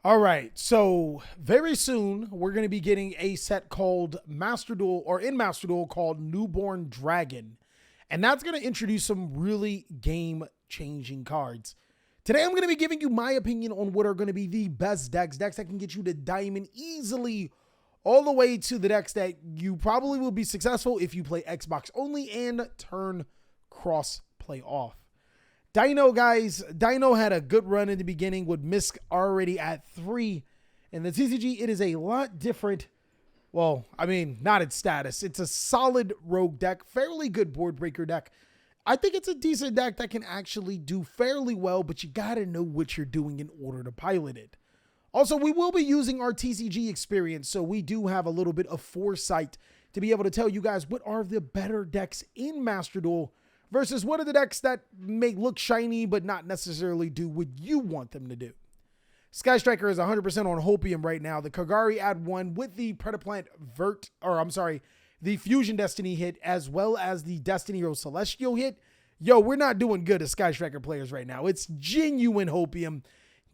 All right, so very soon we're going to be getting a set called Master Duel, or in Master Duel called Newborn Dragon. And that's going to introduce some really game-changing cards. Today I'm going to be giving you my opinion on what are going to be the best decks that can get you to Diamond easily, all the way to the decks that you probably will be successful if you play Xbox only and turn cross-play off. Dino, guys, Dino had a good run in the beginning with Misk already at 3. And the TCG, it is a lot different. Well, I mean, not its status. It's a solid rogue deck, fairly good board breaker deck. I think it's a decent deck that can actually do fairly well, but you got to know what you're doing in order to pilot it. Also, we will be using our TCG experience, so we do have a little bit of foresight to be able to tell you guys what are the better decks in Master Duel versus what are the decks that may look shiny but not necessarily do what you want them to do. Sky Striker is 100% on Hopium right now. The Kagari add 1 with the Predaplant the Fusion Destiny hit, as well as the Destiny Hero Celestial hit. Yo, we're not doing good as Sky Striker players right now. It's genuine Hopium.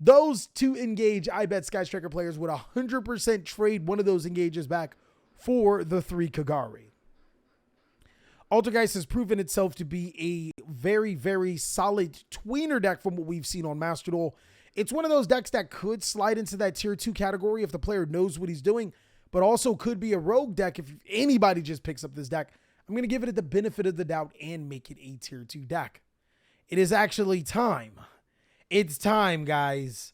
Those 2 engage, I bet Sky Striker players would 100% trade one of those engages back for the 3 Kagari. Altergeist has proven itself to be a very, very solid tweener deck from what we've seen on Master Duel. It's one of those decks that could slide into that tier 2 category if the player knows what he's doing, but also could be a rogue deck if anybody just picks up this deck. I'm going to give it the benefit of the doubt and make it a tier 2 deck. It is actually time. It's time, guys.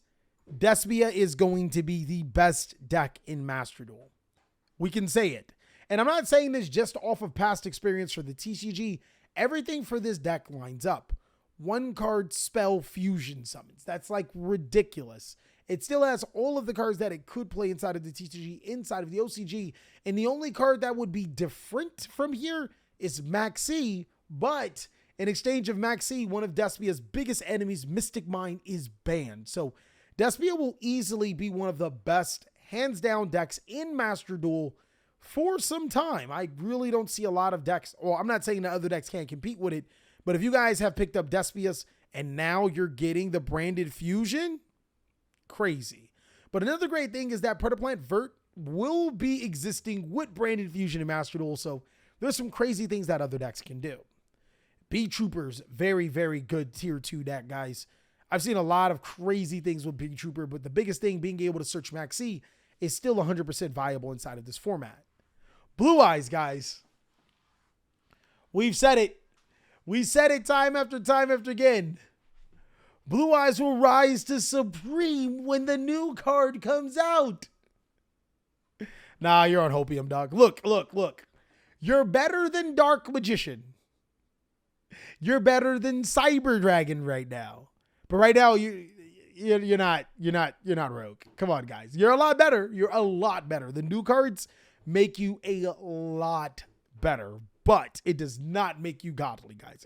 Despia is going to be the best deck in Master Duel. We can say it. And I'm not saying this just off of past experience for the TCG. Everything for this deck lines up. 1 card spell fusion summons. That's like ridiculous. It still has all of the cards that it could play inside of the TCG, inside of the OCG. And the only card that would be different from here is Maxi. But in exchange of Maxi, one of Despia's biggest enemies, Mystic Mine, is banned. So Despia will easily be one of the best, hands down, decks in Master Duel for some time. I really don't see a lot of decks. Well, I'm not saying that other decks can't compete with it, but if you guys have picked up Despia's and now you're getting the branded fusion, crazy. But another great thing is that Predaplant Vert will be existing with branded fusion in Master Duel, so there's some crazy things that other decks can do. B Troopers, very, very good tier 2 deck, guys. I've seen a lot of crazy things with Big Trooper, but the biggest thing, being able to search Maxi, is still 100% viable inside of this format. Blue Eyes, guys. We've said it. We said it time after again. Blue Eyes will rise to supreme when the new card comes out. Nah, you're on Hopium, dog. Look. You're better than Dark Magician. You're better than Cyber Dragon right now. But right now, you're not rogue. Come on, guys. You're a lot better. You're a lot better. The new cards make you a lot better, but it does not make you godly, guys.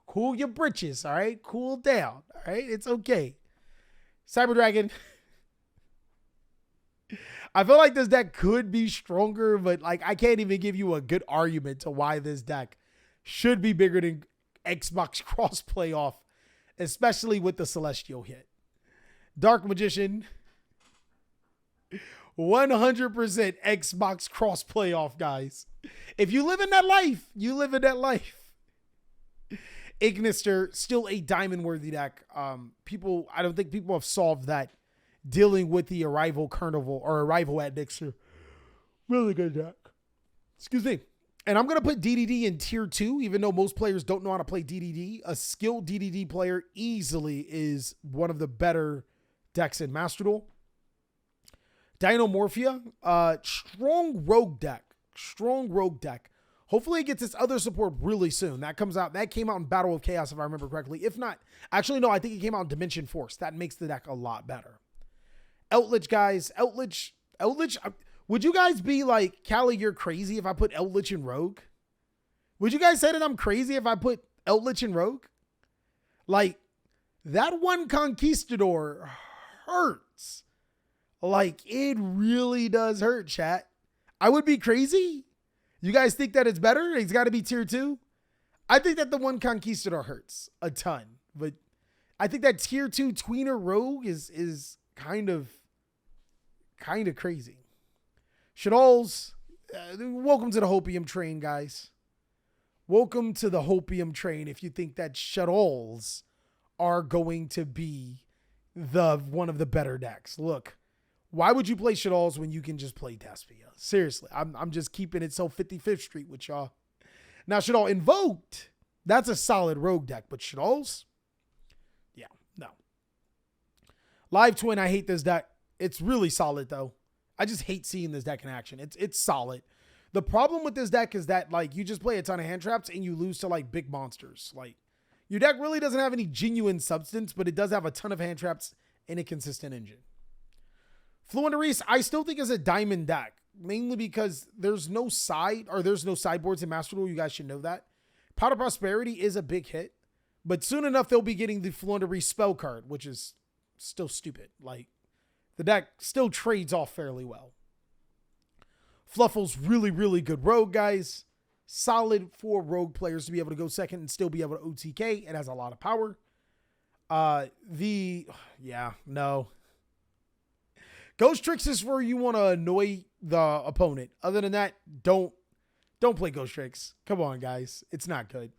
Cool your britches, all right? Cool down, all right? It's okay. Cyber Dragon. I feel like this deck could be stronger, but like I can't even give you a good argument to why this deck should be bigger than Xbox cross-play off, especially with the Celestial hit. Dark Magician, 100% Xbox cross playoff, guys. If you live in that life, you live in that life. Ignister, still a diamond worthy deck. I don't think people have solved that dealing with the Arrival Carnival or Arrival at Nixer. Really good deck. Excuse me. And I'm going to put DDD in tier 2, even though most players don't know how to play DDD. A skilled DDD player easily is one of the better decks in Master Duel. Dinomorphia, strong rogue deck. Hopefully it gets its other support really soon. That came out in Battle of Chaos, if I remember correctly. If not, actually, no, I think it came out in Dimension Force. That makes the deck a lot better. Eldritch, guys. Eldritch, would you guys be like, Callie, you're crazy if I put Eldritch in Rogue? Would you guys say that I'm crazy if I put Eldritch in Rogue? Like, that one Conquistador hurts. Like, it really does hurt, chat. I would be crazy. You guys think that it's better? It's got to be tier 2? I think that the one Conquistador hurts a ton. But I think that tier 2 tweener rogue is kind of kind of crazy. Shadol's, welcome to the Hopium train, guys. Welcome to the Hopium train if you think that Shadol's are going to be one of the better decks. Look, why would you play Shadol's when you can just play Despia? Seriously, I'm just keeping it so 55th Street with y'all. Now, Shadol Invoked, that's a solid rogue deck, but Shadol's, yeah, no. Live Twin, I hate this deck. It's really solid, though. I just hate seeing this deck in action. It's solid. The problem with this deck is that, like, you just play a ton of hand traps and you lose to, like, big monsters. Like, your deck really doesn't have any genuine substance, but it does have a ton of hand traps and a consistent engine. Fluent Reese, I still think is a diamond deck, mainly because there's no sideboards in Master Duel. You guys should know that. Powder Prosperity is a big hit, but soon enough they'll be getting the Fluent Reese spell card, which is still stupid. Like, the deck still trades off fairly well. Fluffle's really, really good rogue, guys. Solid for rogue players to be able to go second and still be able to OTK. It has a lot of power. Ghost Tricks is where you want to annoy the opponent. Other than that, don't play Ghost Tricks. Come on, guys. It's not good.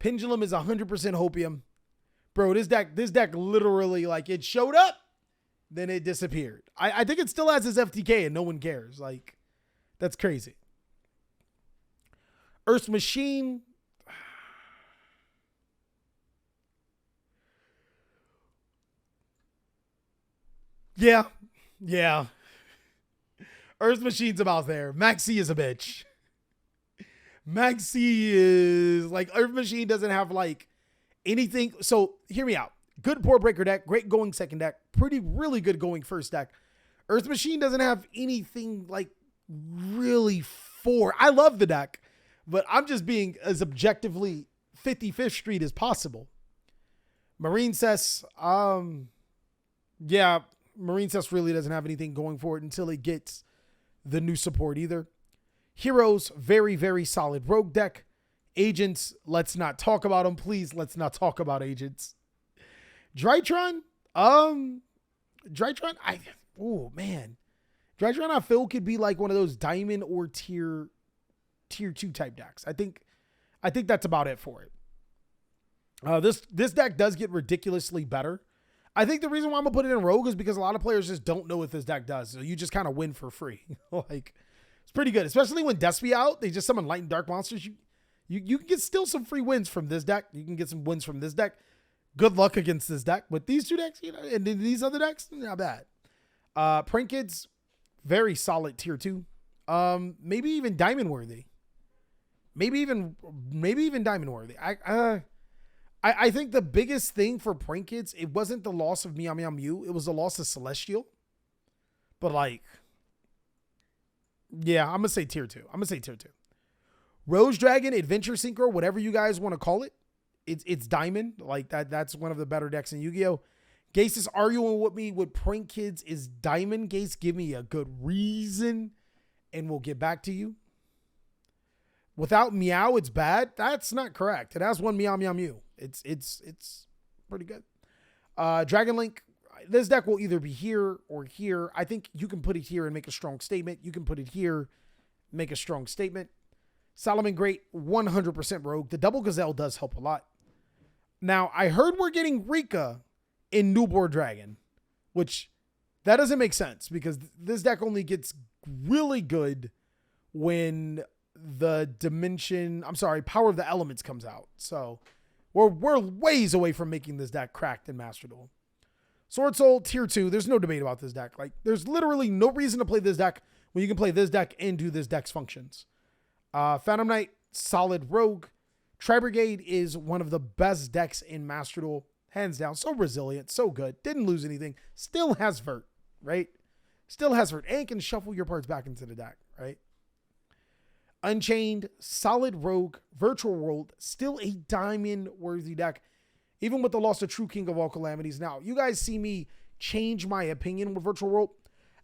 Pendulum is 100% Hopium. Bro, this deck literally, like, it showed up, then it disappeared. I think it still has its FTK and no one cares. Like, that's crazy. Earth's Machine. Yeah. Earth's Machine's about there. Maxi is a bitch. Maxi is like, Earth Machine doesn't have like anything. So hear me out. Good Board Breaker deck. Great going second deck. Really good going first deck. Earth Machine doesn't have anything like really for. I love the deck, but I'm just being as objectively 55th Street as possible. Marine Cess. Marine Cess really doesn't have anything going for it until it gets the new support either. Heroes, very, very solid rogue deck. Agents, let's not talk about them. Please, let's not talk about agents. Drytron, Drytron, Drytron I feel could be like one of those diamond or tier 2 type decks. I think that's about it for it. This deck does get ridiculously better. I think the reason why I'm gonna put it in rogue is because a lot of players just don't know what this deck does. So you just kind of win for free. Like, it's pretty good, especially when Despia out. They just summon light and dark monsters. You can get still some free wins from this deck. You can get some wins from this deck. Good luck against this deck. But these two decks, and these other decks, not bad. Prank Kids, very solid tier 2. Maybe even diamond worthy. Maybe even diamond worthy. I think the biggest thing for Prank Kids, it wasn't the loss of Meow Meow Mew. It was the loss of Celestial. But like, yeah, I'm going to say tier 2. Rose Dragon, Adventure Synchro, whatever you guys want to call it. It's diamond. Like that's one of the better decks in Yu-Gi-Oh! Gase is arguing with me with Prank Kids is diamond. Gase, give me a good reason and we'll get back to you. Without Meow, it's bad. That's not correct. It has one Meow Meow Mew. It's pretty good. Dragon Link, this deck will either be here or here. I think you can put it here and make a strong statement. You can put it here, make a strong statement. Solomon Great, 100% rogue. The Double Gazelle does help a lot. Now, I heard we're getting Rika in Newborn Dragon, which that doesn't make sense because this deck only gets really good when the Power of the Elements comes out. So we're ways away from making this deck cracked in Master Duel. Sword Soul, tier 2. There's no debate about this deck. Like, there's literally no reason to play this deck when you can play this deck and do this deck's functions. Phantom Knight, solid rogue. Tri-Brigade is one of the best decks in Master Duel. Hands down. So resilient. So good. Didn't lose anything. Still has Vert, right? Still has Vert. And can shuffle your parts back into the deck, right? Unchained, solid rogue. Virtual World, still a diamond-worthy deck. Even with the loss of True King of all calamities. Now, you guys see me change my opinion with Virtual World.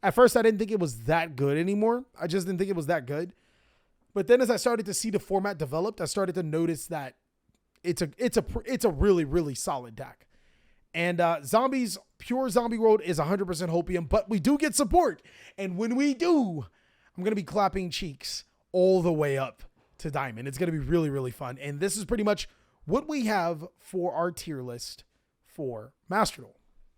At first, I didn't think it was that good anymore. I just didn't think it was that good. But then as I started to see the format developed, I started to notice that it's a really, really solid deck. And Zombies, Pure Zombie World is 100% Hopium, but we do get support. And when we do, I'm going to be clapping cheeks all the way up to Diamond. It's going to be really, really fun. And this is pretty much what we have for our tier list for Master Duel.